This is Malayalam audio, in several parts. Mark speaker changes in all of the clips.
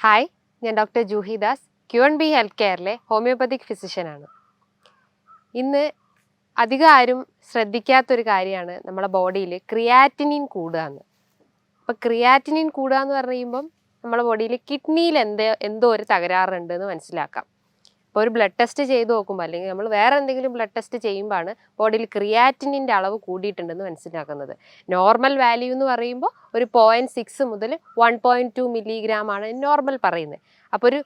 Speaker 1: ഹായ്, ഞാൻ doctor Juhi Das, Q&B health കെയറിലെ ഹോമിയോപ്പതിക് ഫിസിഷ്യനാണ്. ഇന്ന് അധികം ആരും ശ്രദ്ധിക്കാത്തൊരു കാര്യമാണ് നമ്മുടെ ബോഡിയിൽ ക്രിയാറ്റിനിൻ കൂടുക എന്ന്. അപ്പോൾ ക്രിയാറ്റിനിൻ കൂടുക എന്ന് പറയുമ്പം നമ്മുടെ ബോഡിയിൽ കിഡ്നിയിൽ എന്തോ ഒരു തകരാറുണ്ടെന്ന് മനസ്സിലാക്കാം. ഇപ്പോൾ ഒരു ബ്ലഡ് ടെസ്റ്റ് ചെയ്ത് നോക്കുമ്പോൾ അല്ലെങ്കിൽ നമ്മൾ വേറെ എന്തെങ്കിലും ബ്ലഡ് ടെസ്റ്റ് ചെയ്യുമ്പോഴാണ് ബോഡിയിൽ ക്രിയാറ്റിനിൻ്റെ അളവ് കൂടിയിട്ടുണ്ടെന്ന് മനസ്സിലാക്കുന്നത്. നോർമൽ വാല്യൂ എന്ന് പറയുമ്പോൾ ഒരു 0.6 മുതൽ 1.2 മില്ലിഗ്രാമാണ് നോർമൽ പറയുന്നത്. അപ്പോൾ ഒരു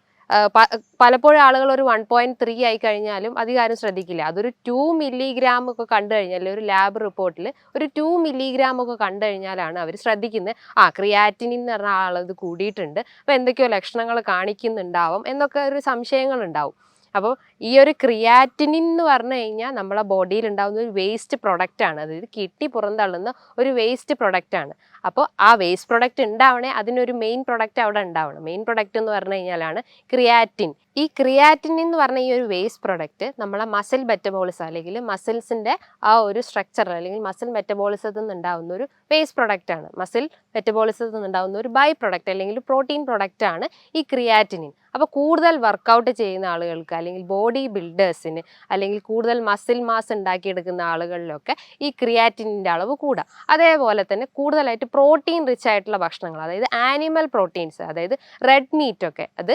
Speaker 1: പലപ്പോഴും ആളുകൾ ഒരു 1.3 ആയി കഴിഞ്ഞാലും അധികം ആരും ശ്രദ്ധിക്കില്ല. അതൊരു 2 മില്ലിഗ്രാം ഒക്കെ കണ്ടു കഴിഞ്ഞാൽ ഒരു ലാബ് റിപ്പോർട്ടിൽ ഒരു 2 മില്ലിഗ്രാം ഒക്കെ കണ്ടു കഴിഞ്ഞാലാണ് അവർ ശ്രദ്ധിക്കുന്നത് ക്രിയാറ്റിനിൻ എന്ന് പറഞ്ഞ ആളത് കൂടിയിട്ടുണ്ട്, അപ്പോൾ എന്തൊക്കെയോ ലക്ഷണങ്ങൾ കാണിക്കുന്നുണ്ടാവും എന്നൊക്കെ ഒരു സംശയങ്ങളുണ്ടാവും. അപ്പോൾ ഈ ഒരു ക്രിയാറ്റിനിൻ എന്ന് പറഞ്ഞു കഴിഞ്ഞാൽ നമ്മളെ ബോഡിയിൽ ഉണ്ടാകുന്ന ഒരു വേസ്റ്റ് പ്രൊഡക്റ്റാണ്. അതായത് കിഡ്നി പുറന്തള്ളുന്ന ഒരു വേസ്റ്റ് പ്രൊഡക്റ്റാണ്. അപ്പോൾ ആ വേസ്റ്റ് പ്രൊഡക്റ്റ് ഉണ്ടാവണേ അതിനൊരു മെയിൻ പ്രൊഡക്റ്റ് അവിടെ ഉണ്ടാവണം. മെയിൻ പ്രൊഡക്റ്റ് എന്ന് പറഞ്ഞു കഴിഞ്ഞാലാണ് ക്രിയാറ്റിൻ. ഈ ക്രിയാറ്റിൻ എന്ന് പറഞ്ഞ ഈ ഒരു വേസ്റ്റ് പ്രൊഡക്റ്റ് നമ്മളെ മസിൽ മെറ്റബോളിസം അല്ലെങ്കിൽ മസിൽസിൻ്റെ ആ ഒരു സ്ട്രക്ചർ അല്ലെങ്കിൽ മസിൽ മെറ്റബോളിസത്തിൽ നിന്ന് ഉണ്ടാകുന്ന ഒരു വേസ്റ്റ് പ്രൊഡക്റ്റാണ്. മസിൽ മെറ്റബോളിസത്തിൽ നിന്ന് ഉണ്ടാകുന്ന ഒരു ബൈ പ്രൊഡക്റ്റ് അല്ലെങ്കിൽ പ്രോട്ടീൻ പ്രൊഡക്റ്റാണ് ഈ ക്രിയാറ്റിനിൻ. അപ്പോൾ കൂടുതൽ വർക്കൗട്ട് ചെയ്യുന്ന ആളുകൾക്ക് അല്ലെങ്കിൽ ബോഡി ബിൽഡേഴ്സിന് അല്ലെങ്കിൽ കൂടുതൽ മസിൽ മാസ് ഉണ്ടാക്കിയെടുക്കുന്ന ആളുകളിലൊക്കെ ഈ ക്രിയാറ്റിനിൻ്റെ അളവ് കൂടാം. അതേപോലെ തന്നെ കൂടുതലായിട്ട് പ്രോട്ടീൻ റിച്ച് ആയിട്ടുള്ള ഭക്ഷണങ്ങൾ, അതായത് ആനിമൽ പ്രോട്ടീൻസ്, അതായത് റെഡ് മീറ്റ് ഒക്കെ, അത്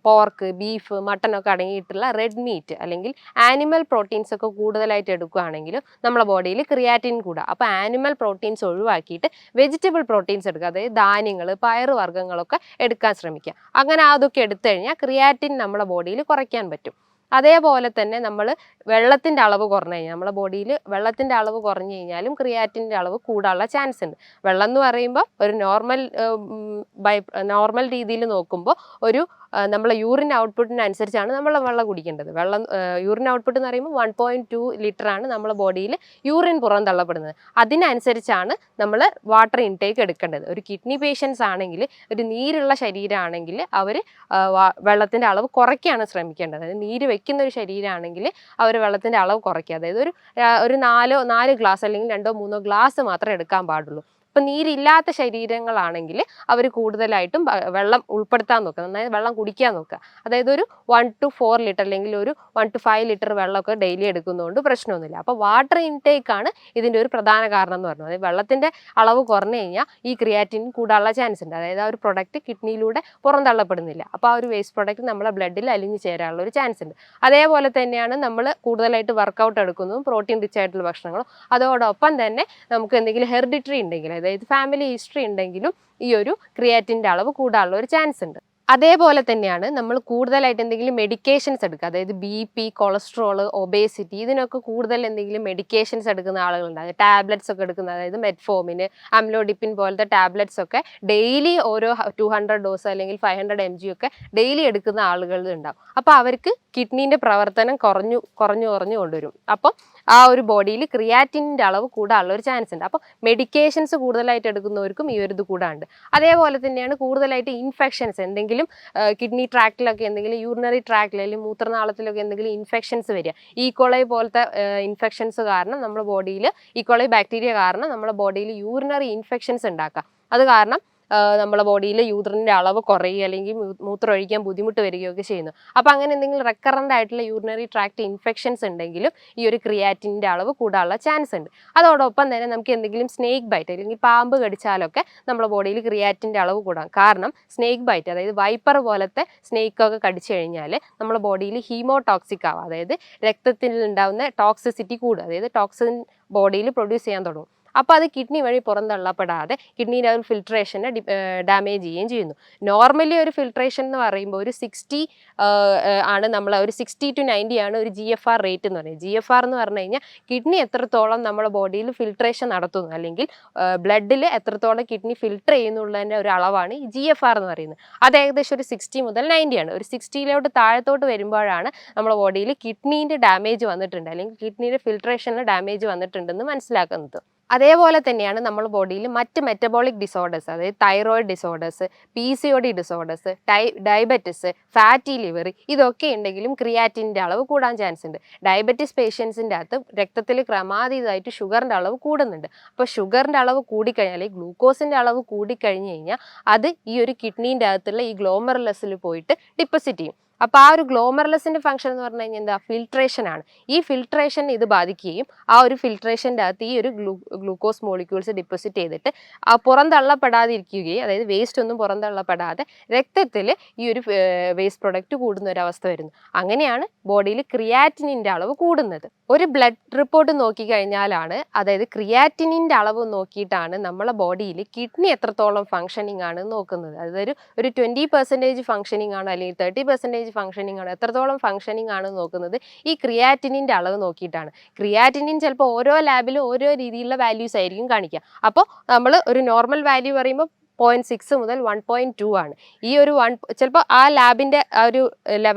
Speaker 1: പോർക്ക്, ബീഫ്, മട്ടനൊക്കെ അടങ്ങിയിട്ടുള്ള റെഡ് മീറ്റ് അല്ലെങ്കിൽ ആനിമൽ പ്രോട്ടീൻസ് ഒക്കെ കൂടുതലായിട്ട് എടുക്കുകയാണെങ്കിലും നമ്മളെ ബോഡിയിൽ ക്രിയാറ്റിൻ കൂടാം. അപ്പോൾ ആനിമൽ പ്രോട്ടീൻസ് ഒഴിവാക്കിയിട്ട് വെജിറ്റബിൾ പ്രോട്ടീൻസ് എടുക്കുക, അതായത് ധാന്യങ്ങൾ, പയറുവർഗ്ഗങ്ങളൊക്കെ എടുക്കാൻ ശ്രമിക്കുക. അങ്ങനെ അതൊക്കെ എടുത്തു കഴിഞ്ഞാൽ ക്രിയാറ്റിൻ നമ്മളെ ബോഡിയിൽ കുറയ്ക്കാൻ പറ്റും. അതേപോലെ തന്നെ നമ്മൾ വെള്ളത്തിൻ്റെ അളവ് കുറഞ്ഞു കഴിഞ്ഞാൽ നമ്മളെ ബോഡിയിൽ വെള്ളത്തിൻ്റെ അളവ് കുറഞ്ഞു കഴിഞ്ഞാലും ക്രിയാറ്റിൻ്റെ അളവ് കൂടാനുള്ള ചാൻസ് ഉണ്ട്. വെള്ളം എന്ന് പറയുമ്പോൾ ഒരു നോർമൽ രീതിയിൽ നോക്കുമ്പോൾ ഒരു നമ്മളെ യൂറിൻ ഔട്ട്പുട്ടിനനുസരിച്ചാണ് നമ്മൾ വെള്ളം കുടിക്കേണ്ടത്. യൂറിൻ ഔട്ട്പുട്ട് എന്ന് പറയുമ്പോൾ 1.2 ലിറ്ററാണ് നമ്മളെ ബോഡിയിൽ യൂറിൻ പുറന്തള്ളപ്പെടുന്നത്. അതിനനുസരിച്ചാണ് നമ്മൾ വാട്ടർ ഇൻടേക്ക് എടുക്കേണ്ടത്. ഒരു കിഡ്നി പേഷ്യൻസ് ആണെങ്കിൽ, ഒരു നീരുള്ള ശരീരമാണെങ്കിൽ അവർ വെള്ളത്തിൻ്റെ അളവ് കുറയ്ക്കാണ് ശ്രമിക്കേണ്ടത്. അതായത് നീര് വെക്കുന്ന ഒരു ശരീരമാണെങ്കിൽ അവർ വെള്ളത്തിൻ്റെ അളവ് കുറയ്ക്കുക. അതായത് ഒരു 4 ഗ്ലാസ് അല്ലെങ്കിൽ 2-3 ഗ്ലാസ് മാത്രമേ എടുക്കാൻ പാടുള്ളൂ. ഇപ്പം നീരില്ലാത്ത ശരീരങ്ങളാണെങ്കിൽ അവർ കൂടുതലായിട്ടും വെള്ളം ഉൾപ്പെടുത്താൻ നോക്കുക, നന്നായി വെള്ളം കുടിക്കാൻ നോക്കുക. അതായത് ഒരു 1 to 4 ലിറ്റർ അല്ലെങ്കിൽ ഒരു 1 to 5 ലിറ്റർ വെള്ളമൊക്കെ ഡെയിലി എടുക്കുന്നതുകൊണ്ട് പ്രശ്നമൊന്നുമില്ല. അപ്പോൾ വാട്ടർ ഇൻടേക്കാണ് ഇതിൻ്റെ ഒരു പ്രധാന കാരണം എന്ന് പറയുന്നത്. അതായത് വെള്ളത്തിൻ്റെ അളവ് കുറഞ്ഞു കഴിഞ്ഞാൽ ഈ ക്രിയാറ്റിൻ കൂടാനുള്ള ചാൻസ് ഉണ്ട്. അതായത് ആ ഒരു പ്രൊഡക്റ്റ് കിഡ്നിയിലൂടെ പുറന്തള്ളപ്പെടുന്നില്ല. അപ്പോൾ ആ ഒരു വേസ്റ്റ് പ്രൊഡക്റ്റ് നമ്മളെ ബ്ലഡിൽ അലിഞ്ഞു ചേരാനുള്ള ഒരു ചാൻസ് ഉണ്ട്. അതേപോലെ തന്നെയാണ് നമ്മൾ കൂടുതലായിട്ട് വർക്കൗട്ട് എടുക്കുന്നതും പ്രോട്ടീൻ റിച്ച് ആയിട്ടുള്ള ഭക്ഷണങ്ങളും. അതോടൊപ്പം തന്നെ നമുക്ക് എന്തെങ്കിലും ഹെറിഡിറ്ററി ഉണ്ടെങ്കിൽ, അതായത് ഫാമിലി ഹിസ്റ്ററി ഉണ്ടെങ്കിലും ഈ ഒരു ക്രിയാറ്റിൻ്റെ അളവ് കൂടാനുള്ള ഒരു ചാൻസ് ഉണ്ട്. അതേപോലെ തന്നെയാണ് നമ്മൾ കൂടുതലായിട്ട് എന്തെങ്കിലും മെഡിക്കേഷൻസ് എടുക്കുക, അതായത് BP, കൊളസ്ട്രോൾ, ഒബേസിറ്റി, ഇതിനൊക്കെ കൂടുതൽ എന്തെങ്കിലും മെഡിക്കേഷൻസ് എടുക്കുന്ന ആളുകളുണ്ട്. അതായത് ടാബ്ലറ്റ്സ് ഒക്കെ എടുക്കുന്ന, അതായത് മെറ്റ്ഫോമിന്, അംലോഡിപ്പിൻ പോലത്തെ ടാബ്ലറ്റ്സ് ഒക്കെ ഡെയിലി ഓരോ 200 ഡോസ് അല്ലെങ്കിൽ 500 mg ഒക്കെ ഡെയിലി എടുക്കുന്ന ആളുകളുണ്ടാവും. അപ്പോൾ അവർക്ക് കിഡ്നീൻ്റെ പ്രവർത്തനം കുറഞ്ഞു കൊണ്ടുവരും. അപ്പം ആ ഒരു ബോഡിയിൽ ക്രിയാറ്റിനിൻ്റെ അളവ് കൂടാനുള്ള ഒരു ചാൻസ് ഉണ്ട്. അപ്പോൾ മെഡിക്കേഷൻസ് കൂടുതലായിട്ട് എടുക്കുന്നവർക്കും ഈ ഒരു ഇത് കൂടാണ്ട്. അതേപോലെ തന്നെയാണ് കൂടുതലായിട്ട് ഇൻഫെക്ഷൻസ്, എന്തെങ്കിലും കിഡ്നി ട്രാക്റ്റിലൊക്കെ എന്തെങ്കിലും യൂറിനറി ട്രാക്റ്റിൽ അല്ലെങ്കിൽ മൂത്രനാളത്തിലൊക്കെ എന്തെങ്കിലും ഇൻഫെക്ഷൻസ് വരിക, ഈക്കോളൈ പോലത്തെ ഇൻഫെക്ഷൻസ് കാരണം നമ്മുടെ ബോഡിയിൽ, ഈക്കോളൈ ബാക്ടീരിയ കാരണം നമ്മുടെ ബോഡിയിൽ യൂറിനറി ഇൻഫെക്ഷൻസ് ഉണ്ടാക്കുക. അത് കാരണം നമ്മളെ ബോഡിയിൽ യൂറിൻ്റെ അളവ് കുറയുക അല്ലെങ്കിൽ മൂത്രം ഒഴിക്കാൻ ബുദ്ധിമുട്ട് വരികയൊക്കെ ചെയ്യുന്നു. അപ്പോൾ അങ്ങനെ എന്തെങ്കിലും റെക്കറൻ്റ് ആയിട്ടുള്ള യൂറിനറി ട്രാക്ട് ഇൻഫെക്ഷൻസ് ഉണ്ടെങ്കിലും ഈ ഒരു ക്രിയാറ്റിൻ്റെ അളവ് കൂടാനുള്ള ചാൻസ് ഉണ്ട്. അതോടൊപ്പം തന്നെ നമുക്ക് എന്തെങ്കിലും സ്നേക്ക് ബൈറ്റ് അല്ലെങ്കിൽ പാമ്പ് കടിച്ചാലൊക്കെ നമ്മുടെ ബോഡിയിൽ ക്രിയാറ്റിൻ്റെ അളവ് കൂടാം. കാരണം സ്നേക്ക് ബൈറ്റ്, അതായത് വൈപ്പർ പോലത്തെ സ്നേക്കൊക്കെ കടിച്ചു കഴിഞ്ഞാൽ നമ്മുടെ ബോഡിയിൽ ഹീമോടോക്സിക് ആവുക, അതായത് രക്തത്തിൽ ഉണ്ടാകുന്ന ടോക്സിസിറ്റി കൂടുക, അതായത് ടോക്സിൻ ബോഡിയിൽ പ്രൊഡ്യൂസ് ചെയ്യാൻ തുടങ്ങും. അപ്പോൾ അത് കിഡ്നി വഴി പുറന്തള്ളപ്പെടാതെ കിഡ്നിയുടെ ഒരു ഫിൽട്രേഷനെ ഡാമേജ് ചെയ്യുകയും ചെയ്യുന്നു. നോർമലി ഒരു ഫിൽട്രേഷൻ എന്ന് പറയുമ്പോൾ ഒരു 60 ആണ്, നമ്മൾ ഒരു 60 to 90 ആണ് ഒരു GFR റേറ്റ് എന്ന് പറയുന്നത്. GFR എന്ന് പറഞ്ഞു കഴിഞ്ഞാൽ കിഡ്നി എത്രത്തോളം നമ്മുടെ ബോഡിയിൽ ഫിൽട്രേഷൻ നടത്തുന്നു അല്ലെങ്കിൽ ബ്ലഡിൽ എത്രത്തോളം കിഡ്നി ഫിൽട്ടർ ചെയ്യുന്നുള്ളതിൻ്റെ ഒരു അളവാണ് ഈ GFR എന്ന് പറയുന്നത്. അത് ഏകദേശം ഒരു 60 മുതൽ 90 ആണ്. ഒരു 60 താഴത്തോട്ട് വരുമ്പോഴാണ് നമ്മുടെ ബോഡിയിൽ കിഡ്നീൻ്റെ ഡാമേജ് വന്നിട്ടുണ്ട് അല്ലെങ്കിൽ കിഡ്നിയുടെ ഫിൽട്രേഷനിൽ ഡാമേജ് വന്നിട്ടുണ്ടെന്ന് മനസ്സിലാക്കുന്നത്. അതേപോലെ തന്നെയാണ് നമ്മുടെ ബോഡിയിൽ മറ്റ് മെറ്റബോളിക് ഡിസോർഡേഴ്സ്, അതായത് thyroid disorders, PCOD disorders, diabetes, fatty liver, ഇതൊക്കെ ഉണ്ടെങ്കിലും ക്രിയാറ്റിൻ്റെ അളവ് കൂടാൻ ചാൻസ് ഉണ്ട്. ഡയബറ്റിസ് പേഷ്യൻസിൻ്റെ അകത്ത് രക്തത്തിൽ ക്രമാതീതമായിട്ട് ഷുഗറിൻ്റെ അളവ് കൂടുന്നുണ്ട്. അപ്പോൾ ഷുഗറിൻ്റെ അളവ് കൂടിക്കഴിഞ്ഞാൽ, അല്ലെങ്കിൽ ഗ്ലൂക്കോസിൻ്റെ അളവ് കൂടിക്കഴിഞ്ഞ് കഴിഞ്ഞാൽ അത് ഈ ഒരു കിഡ്നീൻ്റെ അകത്തുള്ള ഈ ഗ്ലോമറുലസിൽ പോയിട്ട് ഡിപ്പോസിറ്റ് ചെയ്യും. അപ്പോൾ ആ ഒരു ഗ്ലോമറുലസിൻ്റെ ഫംഗ്ഷൻ എന്ന് പറഞ്ഞു കഴിഞ്ഞാൽ എന്താ, ഫിൽട്രേഷൻ ആണ്. ഈ ഫിൽട്രേഷൻ ഇത് ബാധിക്കുകയും ആ ഒരു ഫിൽട്രേഷൻ്റെ അകത്ത് ഈ ഒരു ഗ്ലൂക്കോസ് മോളിക്യൂൾസ് ഡിപ്പോസിറ്റ് ചെയ്തിട്ട് പുറന്തള്ളപ്പെടാതിരിക്കുകയും, അതായത് വേസ്റ്റ് ഒന്നും പുറന്തള്ളപ്പെടാതെ രക്തത്തിൽ ഈ ഒരു വേസ്റ്റ് പ്രൊഡക്റ്റ് കൂടുന്ന ഒരു അവസ്ഥ വരുന്നു. അങ്ങനെയാണ് ബോഡിയിൽ ക്രിയാറ്റിനിൻ്റെ അളവ് കൂടുന്നത്. ഒരു ബ്ലഡ് റിപ്പോർട്ട് നോക്കിക്കഴിഞ്ഞാലാണ്, അതായത് ക്രിയാറ്റിനിൻ്റെ അളവ് നോക്കിയിട്ടാണ് നമ്മളെ ബോഡിയിൽ കിഡ്നി എത്രത്തോളം ഫങ്ഷനിങ് ആണ് നോക്കുന്നത്. അതായത് ഒരു 20% ഫങ്ഷനിങ് ആണോ അല്ലെങ്കിൽ 30% ഫങ്ഷനിങ് ആണോ, എത്രത്തോളം ഫങ്ഷനിങ് ആണ് നോക്കുന്നത് ഈ ക്രിയാറ്റിനിൻ്റെ അളവ് നോക്കിയിട്ടാണ്. ക്രിയാറ്റിനിൻ ചിലപ്പോൾ ഓരോ ലാബിലും ഓരോ രീതിയിലുള്ള വാല്യൂസ് ആയിരിക്കും കാണിക്കുക. അപ്പോൾ നമ്മൾ ഒരു നോർമൽ വാല്യൂ പറയുമ്പോൾ 0.6 മുതൽ 1.2 ആണ്. ഈ ഒരു ചിലപ്പോൾ ആ ലാബിൻ്റെ ആ ഒരു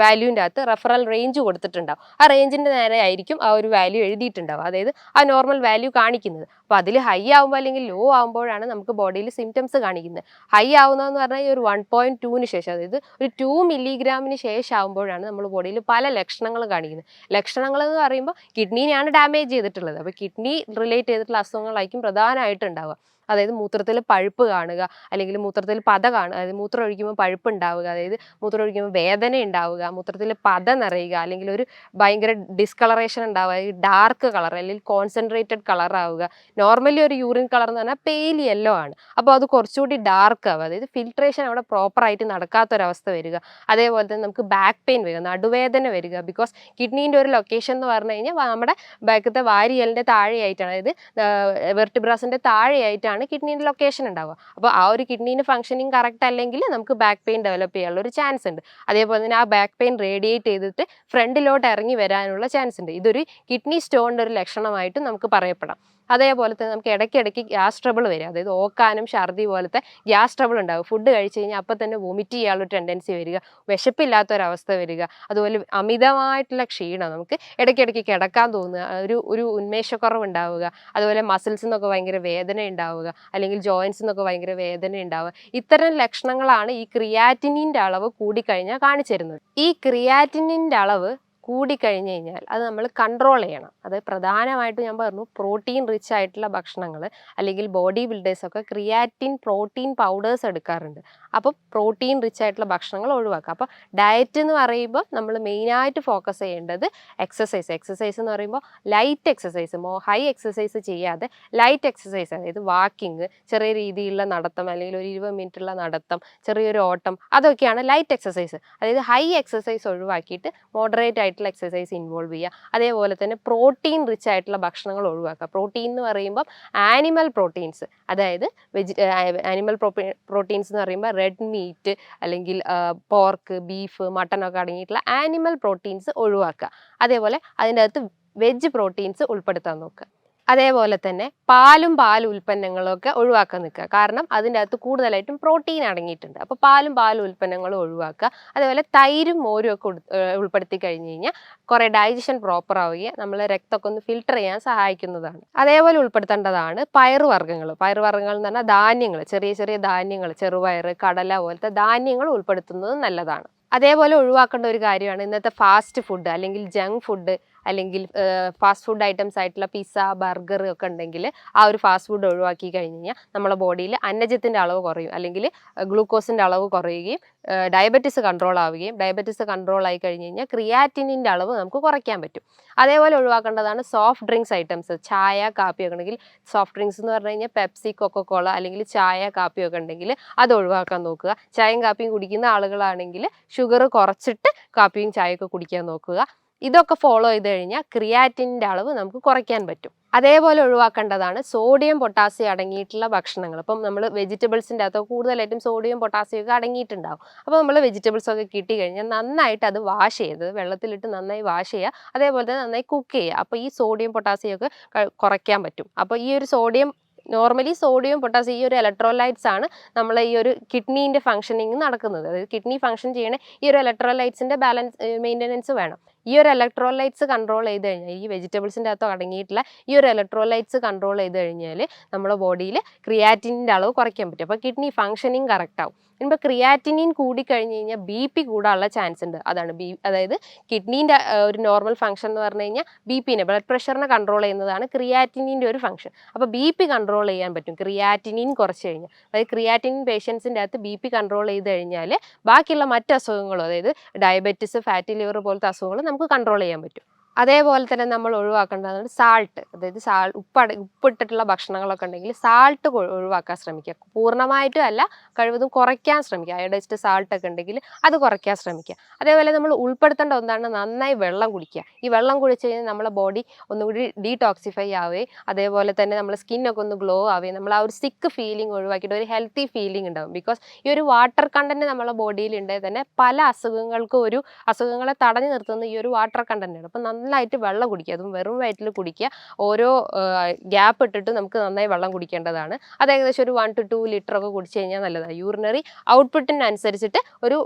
Speaker 1: വാല്യൂവിൻ്റെ അകത്ത് റെഫറൽ റേഞ്ച് കൊടുത്തിട്ടുണ്ടാവും. ആ റേഞ്ചിൻ്റെ നേരെ ആയിരിക്കും ആ ഒരു വാല്യൂ എഴുതിയിട്ടുണ്ടാവും, അതായത് ആ നോർമൽ വാല്യൂ കാണിക്കുന്നത്. അപ്പോൾ അതിൽ ഹൈ ആകുമ്പോൾ അല്ലെങ്കിൽ ലോ ആകുമ്പോഴാണ് നമുക്ക് ബോഡിയിൽ സിംറ്റംസ് കാണിക്കുന്നത്. ഹൈ ആവുന്നതെന്ന് പറഞ്ഞാൽ ഈ ഒരു 1.2ന് ശേഷം, അതായത് ഒരു 2 മില്ലിഗ്രാമിന് ശേഷം ആകുമ്പോഴാണ് നമ്മൾ ബോഡിയിൽ പല ലക്ഷണങ്ങൾ കാണിക്കുന്നത്. ലക്ഷണങ്ങൾ എന്ന് പറയുമ്പോൾ കിഡ്നീനെയാണ് ഡാമേജ് ചെയ്തിട്ടുള്ളത്. അപ്പോൾ കിഡ്നി റിലേറ്റ് ചെയ്തിട്ടുള്ള അസുഖങ്ങളായിരിക്കും പ്രധാനമായിട്ടുണ്ടാവുക. അതായത് മൂത്രത്തിൽ പഴുപ്പ് കാണുക, അല്ലെങ്കിൽ മൂത്രത്തിൽ പത കാണുക, അതായത് മൂത്രം ഒഴിക്കുമ്പോൾ പഴുപ്പ് ഉണ്ടാവുക, അതായത് മൂത്രം ഒഴിക്കുമ്പോൾ വേദന ഉണ്ടാവുക, മൂത്രത്തിൽ പത നിറയുക, അല്ലെങ്കിൽ ഒരു ഭയങ്കര ഡിസ്കളറേഷൻ ഉണ്ടാവുക, ഡാർക്ക് കളർ അല്ലെങ്കിൽ കോൺസെൻട്രേറ്റഡ് കളർ ആവുക. നോർമലി ഒരു യൂറിൻ കളർ എന്ന് പറഞ്ഞാൽ പെയിൽ യെല്ലോ ആണ്. അപ്പോൾ അത് കുറച്ചുകൂടി ഡാർക്ക് ആവുക, അതായത് ഫിൽട്രേഷൻ അവിടെ പ്രോപ്പറായിട്ട് നടക്കാത്തൊരവസ്ഥ വരിക. അതേപോലെ തന്നെ നമുക്ക് ബാക്ക് പെയിൻ വരിക, നടുവേദന വരിക. ബിക്കോസ് കിഡ്നീൻ്റെ ഒരു ലൊക്കേഷൻ എന്ന് പറഞ്ഞു കഴിഞ്ഞാൽ നമ്മുടെ ബാക്കത്തെ വാരിയലിൻ്റെ താഴെയായിട്ടാണ്, അതായത് വെർട്ടിബ്രാസിൻ്റെ താഴെയായിട്ടാണ് കിഡ്നീൻ്റെ ലൊക്കേഷൻ ഉണ്ടാവുക. അപ്പോൾ ആ ഒരു കിഡ്നീൻ്റെ ഫംഗ്ഷനിങ് കറക്റ്റ് അല്ലെങ്കിൽ നമുക്ക് ബാക്ക് പെയിൻ ഡെവലപ്പ് ചെയ്യാനുള്ള ഒരു ചാൻസ് ഉണ്ട്. അതേപോലെ തന്നെ ആ ബാക്ക് പെയിൻ റേഡിയേറ്റ് ചെയ്തിട്ട് ഫ്രണ്ടിലോട്ട് ഇറങ്ങി വരാനുള്ള ചാൻസ് ഉണ്ട്. ഇതൊരു കിഡ്നി സ്റ്റോണിൻ്റെ ഒരു ലക്ഷണമായിട്ട് നമുക്ക് പറയപ്പെടാം. അതേപോലെ തന്നെ നമുക്ക് ഇടയ്ക്കിടയ്ക്ക് ഗ്യാസ് ട്രബിൾ വരിക, അതായത് ഓക്കാനും ഛർദി പോലത്തെ ഗ്യാസ് ട്രബിൾ ഉണ്ടാകും. ഫുഡ് കഴിച്ച് കഴിഞ്ഞാൽ അപ്പം തന്നെ വൊമിറ്റ് ചെയ്യാനുള്ള ടെൻഡൻസി വരിക, വിശപ്പില്ലാത്തൊരവസ്ഥ വരിക, അതുപോലെ അമിതമായിട്ടുള്ള ക്ഷീണം, നമുക്ക് ഇടയ്ക്കിടയ്ക്ക് കിടക്കാൻ തോന്നുക, ഒരു ഉന്മേഷക്കുറവ് ഉണ്ടാവുക, അതുപോലെ മസിൽസിൽ നിന്നൊക്കെ ഭയങ്കര വേദന ഉണ്ടാവുക, അല്ലെങ്കിൽ ജോയിൻസിൽ നിന്നൊക്കെ ഭയങ്കര വേദന ഉണ്ടാവുക. ഇത്തരം ലക്ഷണങ്ങളാണ് ഈ ക്രിയാറ്റിനിൻ്റെ അളവ് കൂടിക്കഴിഞ്ഞാൽ കാണിച്ചു തരുന്നത്. ഈ ക്രിയാറ്റിനിൻ്റെ അളവ് കൂടിക്കഴിഞ്ഞ് കഴിഞ്ഞാൽ അത് നമ്മൾ കൺട്രോൾ ചെയ്യണം. അത് പ്രധാനമായിട്ടും ഞാൻ പറഞ്ഞു, പ്രോട്ടീൻ റിച്ച് ആയിട്ടുള്ള ഭക്ഷണങ്ങൾ, അല്ലെങ്കിൽ ബോഡി ബിൽഡേഴ്സൊക്കെ ക്രിയാറ്റിൻ പ്രോട്ടീൻ പൗഡേഴ്സ് എടുക്കാറുണ്ട്. അപ്പോൾ പ്രോട്ടീൻ റിച്ച് ആയിട്ടുള്ള ഭക്ഷണങ്ങൾ ഒഴിവാക്കുക. അപ്പോൾ ഡയറ്റ് എന്ന് പറയുമ്പോൾ നമ്മൾ മെയിനായിട്ട് ഫോക്കസ് ചെയ്യേണ്ടത് എക്സസൈസ് എന്ന് പറയുമ്പോൾ ലൈറ്റ് എക്സസൈസ്, ഹൈ എക്സസൈസ് ചെയ്യാതെ ലൈറ്റ് എക്സസൈസ്, അതായത് വാക്കിങ്, ചെറിയ രീതിയിലുള്ള നടത്തം, അല്ലെങ്കിൽ ഒരു 20 മിനിറ്റുള്ള നടത്തം, ചെറിയൊരു ഓട്ടം, അതൊക്കെയാണ് ലൈറ്റ് എക്സസൈസ്. അതായത് ഹൈ എക്സസൈസ് ഒഴിവാക്കിയിട്ട് മോഡറേറ്റ് ആയിട്ടുള്ള എക്സസൈസ് ഇൻവോൾവ് ചെയ്യുക. അതേപോലെ തന്നെ പ്രോട്ടീൻ റിച്ച് ആയിട്ടുള്ള ഭക്ഷണങ്ങൾ ഒഴിവാക്കുക. പ്രോട്ടീൻ എന്ന് പറയുമ്പോൾ ആനിമൽ പ്രോട്ടീൻസ്, അതായത് ആനിമൽ പ്രോട്ടീൻസ് എന്ന് പറയുമ്പോൾ റെഡ് മീറ്റ്, അല്ലെങ്കിൽ പോർക്ക്, ബീഫ്, മട്ടനൊക്കെ അടങ്ങിയിട്ടുള്ള ആനിമൽ പ്രോട്ടീൻസ് ഒഴിവാക്കുക. അതേപോലെ അതിൻ്റെ അകത്ത് വെജ് പ്രോട്ടീൻസ് ഉൾപ്പെടുത്താൻ നോക്കുക. അതേപോലെ തന്നെ പാൽ ഉൽപ്പന്നങ്ങളൊക്കെ ഒഴിവാക്കാൻ നിൽക്കുക. കാരണം അതിൻ്റെ അകത്ത് കൂടുതലായിട്ടും പ്രോട്ടീൻ അടങ്ങിയിട്ടുണ്ട്. അപ്പോൾ പാൽ ഉൽപ്പന്നങ്ങളും ഒഴിവാക്കുക. അതേപോലെ തൈരും മോരും ഒക്കെ ഉൾപ്പെടുത്തി കഴിഞ്ഞ് കഴിഞ്ഞാൽ കുറേ ഡൈജഷൻ പ്രോപ്പർ ആവുകയും നമ്മൾ രക്തമൊക്കെ ഒന്ന് ഫിൽട്ടർ ചെയ്യാൻ സഹായിക്കുന്നതാണ്. അതേപോലെ ഉൾപ്പെടുത്തേണ്ടതാണ് പയറുവർഗ്ഗങ്ങൾ എന്ന് പറഞ്ഞാൽ ധാന്യങ്ങൾ, ചെറിയ ചെറിയ ധാന്യങ്ങൾ, ചെറുപയർ, കടല പോലത്തെ ധാന്യങ്ങൾ ഉൾപ്പെടുത്തുന്നത് നല്ലതാണ്. അതേപോലെ ഒഴിവാക്കേണ്ട ഒരു കാര്യമാണ് ഇന്നത്തെ ഫാസ്റ്റ് ഫുഡ്, അല്ലെങ്കിൽ ജങ്ക് ഫുഡ്, അല്ലെങ്കിൽ ഫാസ്റ്റ് ഫുഡ് ഐറ്റംസ് ആയിട്ടുള്ള പിസ്സ, ബർഗർ ഒക്കെ ഉണ്ടെങ്കിൽ ആ ഒരു ഫാസ്റ്റ് ഫുഡ് ഒഴിവാക്കി കഴിഞ്ഞ് കഴിഞ്ഞാൽ നമ്മുടെ ബോഡിയിൽ അന്നജത്തിൻ്റെ അളവ് കുറയും, അല്ലെങ്കിൽ ഗ്ലൂക്കോസിൻ്റെ അളവ് കുറയുകയും ഡയബറ്റിസ് കൺട്രോൾ ആവുകയും, ഡയബറ്റിസ് കൺട്രോൾ ആയി കഴിഞ്ഞ് കഴിഞ്ഞാൽ ക്രിയാറ്റിനിൻ്റെ അളവ് നമുക്ക് കുറയ്ക്കാൻ പറ്റും. അതേപോലെ ഒഴിവാക്കേണ്ടതാണ് സോഫ്റ്റ് ഡ്രിങ്ക്സ് ഐറ്റംസ്, ചായ, കാപ്പിയൊക്കെ ഉണ്ടെങ്കിൽ, സോഫ്റ്റ് ഡ്രിങ്ക്സ് എന്ന് പറഞ്ഞു കഴിഞ്ഞാൽ പെപ്സി, കൊക്കോകോള, അല്ലെങ്കിൽ ചായ, കാപ്പിയൊക്കെ ഉണ്ടെങ്കിൽ അത് ഒഴിവാക്കാൻ നോക്കുക. ചായയും കാപ്പിയും കുടിക്കുന്ന ആളുകളാണെങ്കിൽ ഷുഗർ കുറച്ചിട്ട് കാപ്പിയും ചായയൊക്കെ കുടിക്കാൻ നോക്കുക. ഇതൊക്കെ ഫോളോ ചെയ്ത് കഴിഞ്ഞാൽ ക്രിയാറ്റിനിൻ്റെ അളവ് നമുക്ക് കുറയ്ക്കാൻ പറ്റും. അതേപോലെ ഒഴിവാക്കേണ്ടതാണ് സോഡിയം, പൊട്ടാസ്യം അടങ്ങിയിട്ടുള്ള ഭക്ഷണങ്ങൾ. ഇപ്പം നമ്മൾ വെജിറ്റബിൾസിൻ്റെ അകത്ത് കൂടുതലായിട്ടും സോഡിയം, പൊട്ടാസ്യം ഒക്കെ അടങ്ങിയിട്ടുണ്ടാവും. അപ്പോൾ നമ്മൾ വെജിറ്റബിൾസ് ഒക്കെ കിട്ടി കഴിഞ്ഞാൽ നന്നായിട്ട് അത് വാഷ് ചെയ്ത് വെള്ളത്തിലിട്ട് നന്നായി വാഷ് ചെയ്യുക. അതേപോലെ തന്നെ നന്നായി കുക്ക് ചെയ്യുക. അപ്പോൾ ഈ സോഡിയം, പൊട്ടാസ്യം ഒക്കെ കുറയ്ക്കാൻ പറ്റും. അപ്പോൾ ഈ ഒരു നോർമലി സോഡിയം, പൊട്ടാസ്യം, ഈ ഒരു ഇലക്ട്രോലൈറ്റ്സ് ആണ് നമ്മൾ ഈ ഒരു കിഡ്നീൻ്റെ ഫംഗ്ഷനിങ് നടക്കുന്നത്. അതായത് കിഡ്നി ഫംഗ്ഷൻ ചെയ്യണ ഈ ഒരു ഇലക്ട്രോലൈറ്റ്സിൻ്റെ ബാലൻസ് മെയിൻ്റനൻസ് വേണം. ഈ ഒരു ഇലക്ട്രോലൈറ്റ്സ് കൺട്രോൾ ചെയ്ത് കഴിഞ്ഞാൽ, ഈ വെജിറ്റബിൾസിൻ്റെ അകത്ത് അടങ്ങിയിട്ടുള്ള ഈ ഒരു ഇലക്ട്രോലൈറ്റ്സ് കൺട്രോൾ ചെയ്ത് കഴിഞ്ഞാൽ നമ്മുടെ ബോഡിയിൽ ക്രിയാറ്റിനിൻ്റെ അളവ് കുറയ്ക്കാൻ പറ്റും. അപ്പോൾ കിഡ്നി ഫംഗ്ഷനിങ് കറക്റ്റ് ആവും. ഇപ്പോൾ ക്രിയാറ്റിനിൻ കൂടിക്കഴിഞ്ഞ് കഴിഞ്ഞാൽ BP കൂടാനുള്ള ചാൻസ് ഉണ്ട്. അതാണ് അതായത് കിഡ്നീൻ്റെ ഒരു നോർമൽ ഫംഗ്ഷൻ എന്ന് പറഞ്ഞു കഴിഞ്ഞാൽ BPനെ, ബ്ലഡ് പ്രഷറിനെ കൺട്രോൾ ചെയ്യുന്നതാണ് ക്രിയാറ്റിനിൻ്റെ ഒരു ഫംഗ്ഷൻ. അപ്പോൾ BP കൺട്രോൾ ചെയ്യാൻ പറ്റും ക്രിയാറ്റിനിൻ കുറച്ച് കഴിഞ്ഞാൽ. അതായത് ക്രിയാറ്റിനിൻ പേഷ്യൻസിൻ്റെ അകത്ത് BP കൺട്രോൾ ചെയ്ത് കഴിഞ്ഞാൽ ബാക്കിയുള്ള മറ്റ് അസുഖങ്ങളും, അതായത് ഡയബറ്റിസ്, ഫാറ്റി ലിവർ പോലത്തെ അസുഖങ്ങൾ നമുക്ക് കൺട്രോൾ ചെയ്യാൻ പറ്റും. അതേപോലെ തന്നെ നമ്മൾ ഒഴിവാക്കേണ്ടതാണ് സാൾട്ട്. അതായത് ഉപ്പിട്ടിട്ടുള്ള ഭക്ഷണങ്ങളൊക്കെ ഉണ്ടെങ്കിൽ സാൾട്ട് ഒഴിവാക്കാൻ ശ്രമിക്കുക. പൂർണ്ണമായിട്ടും അല്ല, കഴിവതും കുറയ്ക്കാൻ ശ്രമിക്കുക. അയോഡൈസ്ഡ് സാൾട്ടൊക്കെ ഉണ്ടെങ്കിൽ അത് കുറയ്ക്കാൻ ശ്രമിക്കുക. അതേപോലെ നമ്മൾ ഉൾപ്പെടുത്തേണ്ട ഒന്നാണ് നന്നായി വെള്ളം കുടിക്കുക. ഈ വെള്ളം കുടിച്ച് കഴിഞ്ഞാൽ നമ്മളെ ബോഡി ഒന്നുകൂടി ഡീടോക്സിഫൈ ആവുകയും അതേപോലെ തന്നെ നമ്മുടെ സ്കിന്നൊക്കെ ഒന്ന് ഗ്ലോ ആവുകയും നമ്മൾ ആ ഒരു സിക്ക് ഫീലിംഗ് ഒഴിവാക്കിയിട്ട് ഒരു ഹെൽത്തി ഫീലിംഗ് ഉണ്ടാവും. ബിക്കോസ് ഈ ഒരു വാട്ടർ കണ്ടന്റ് നമ്മളെ ബോഡിയിൽ ഉണ്ടെങ്കിൽ തന്നെ പല അസുഖങ്ങൾക്കും അസുഖങ്ങളെ തടഞ്ഞു നിർത്തുന്ന ഈ ഒരു വാട്ടർ കണ്ടന്റ് ആണ്. അപ്പം നന്നായിട്ട് വെള്ളം കുടിക്കുക, അതും വെറും വയറ്റിൽ കുടിക്കുക. ഓരോ ഗ്യാപ്പ് ഇട്ടിട്ട് നമുക്ക് നന്നായി വെള്ളം കുടിക്കേണ്ടതാണ്. അത് ഏകദേശം ഒരു 1 to 2 ലിറ്റർ ഒക്കെ കുടിച്ചു കഴിഞ്ഞാൽ നല്ലതാണ്. യൂറിനറി ഔട്ട്പുട്ടിനനുസരിച്ചിട്ട് ഒരു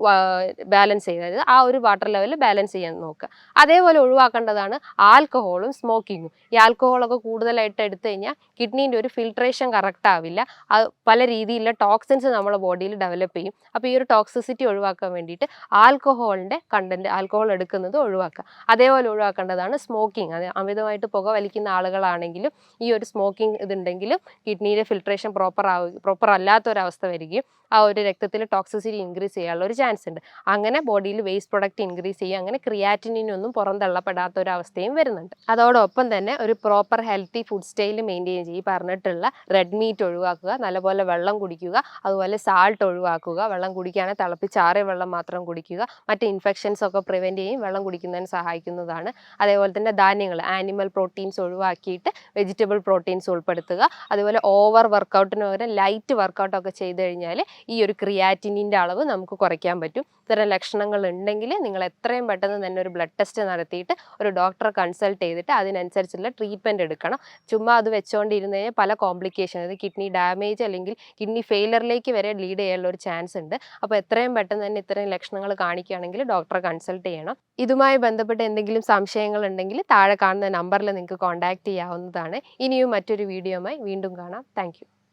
Speaker 1: ബാലൻസ് ചെയ്യുക, അതായത് ആ ഒരു വാട്ടർ ലെവൽ ബാലൻസ് ചെയ്യാൻ നോക്കുക. അതേപോലെ ഒഴിവാക്കേണ്ടതാണ് ആൽക്കഹോളും സ്മോക്കിങ്ങും. ഈ ആൽക്കഹോളൊക്കെ കൂടുതലായിട്ട് എടുത്തു കഴിഞ്ഞാൽ കിഡ്നീൻ്റെ ഒരു ഫിൽട്രേഷൻ കറക്റ്റ് ആവില്ല. അത് പല രീതിയിലുള്ള ടോക്സിൻസ് നമ്മുടെ ബോഡിയിൽ ഡെവലപ്പ് ചെയ്യും. അപ്പോൾ ഈ ഒരു ടോക്സിസിറ്റി ഒഴിവാക്കാൻ വേണ്ടിയിട്ട് ആൽക്കഹോൾ എടുക്കുന്നത് ഒഴിവാക്കുക. അതേപോലെ ഒഴിവാക്കേണ്ടതാണ് സ്മോക്കിംഗ്. അത് അമിതമായിട്ട് പുക വലിക്കുന്ന ആളുകളാണെങ്കിലും ഈ ഒരു സ്മോക്കിംഗ് ഇതുണ്ടെങ്കിലും കിഡ്നിയുടെ ഫിൽട്രേഷൻ പ്രോപ്പർ അല്ലാത്തൊരവസ്ഥ വരികയും ആ ഒരു രക്തത്തിൽ ടോക്സിസിറ്റി ഇൻക്രീസ് ചെയ്യാനുള്ള ഒരു ചാൻസ് ഉണ്ട്. അങ്ങനെ ബോഡിയിൽ വേസ്റ്റ് പ്രൊഡക്റ്റ് ഇൻക്രീസ് ചെയ്യുക, അങ്ങനെ ക്രിയാറ്റിനിനൊന്നും പുറന്തള്ളപ്പെടാത്ത ഒരു അവസ്ഥയും വരുന്നുണ്ട്. അതോടൊപ്പം തന്നെ ഒരു proper healthy food style maintain ചെയ്യുക. ഈ പറഞ്ഞിട്ടുള്ള റെഡ് മീറ്റ് ഒഴിവാക്കുക, നല്ലപോലെ വെള്ളം കുടിക്കുക, അതുപോലെ സാൾട്ട് ഒഴിവാക്കുക. വെള്ളം കുടിക്കുകയാണെങ്കിൽ തിളപ്പിച്ചാറിയ വെള്ളം മാത്രം കുടിക്കുക. മറ്റ് ഇൻഫെക്ഷൻസ് ഒക്കെ പ്രിവെൻറ്റ് ചെയ്യും വെള്ളം കുടിക്കുന്നതിന് സഹായിക്കുന്നതാണ്. അതേപോലെ തന്നെ ധാന്യങ്ങൾ, ആനിമൽ പ്രോട്ടീൻസ് ഒഴിവാക്കിയിട്ട് വെജിറ്റബിൾ പ്രോട്ടീൻസ് ഉൾപ്പെടുത്തുക. അതുപോലെ ഓവർ വർക്കൗട്ടിന് പകരം ലൈറ്റ് വർക്കൗട്ടൊക്കെ ചെയ്ത് കഴിഞ്ഞാൽ ഈ ഒരു ക്രിയാറ്റിനിൻ്റെ അളവ് നമുക്ക് കുറയ്ക്കാൻ പറ്റും. ഇത്തരം ലക്ഷണങ്ങൾ ഉണ്ടെങ്കിൽ നിങ്ങൾ എത്രയും പെട്ടെന്ന് തന്നെ ഒരു ബ്ലഡ് ടെസ്റ്റ് നടത്തിയിട്ട് ഒരു ഡോക്ടറെ കൺസൾട്ട് ചെയ്തിട്ട് അതിനനുസരിച്ചുള്ള ട്രീറ്റ്മെൻറ്റ് എടുക്കണം. ചുമ്മാ അത് വെച്ചുകൊണ്ടിരുന്ന് കഴിഞ്ഞാൽ പല കോംപ്ലിക്കേഷൻ, അതായത് കിഡ്നി ഡാമേജ് അല്ലെങ്കിൽ കിഡ്നി ഫെയിലറിലേക്ക് വരെ ലീഡ് ചെയ്യാനുള്ള ഒരു ചാൻസ് ഉണ്ട്. അപ്പോൾ എത്രയും പെട്ടെന്ന് തന്നെ ഇത്തരം ലക്ഷണങ്ങൾ കാണിക്കുകയാണെങ്കിൽ ഡോക്ടറെ കൺസൾട്ട് ചെയ്യണം. ഇതുമായി ബന്ധപ്പെട്ട് എന്തെങ്കിലും സംശയങ്ങൾ ഉണ്ടെങ്കിൽ താഴെ കാണുന്ന നമ്പറിൽ നിങ്ങൾക്ക് കോൺടാക്റ്റ് ചെയ്യാവുന്നതാണ്. ഇനിയും മറ്റൊരു വീഡിയോയുമായി വീണ്ടും കാണാം. താങ്ക്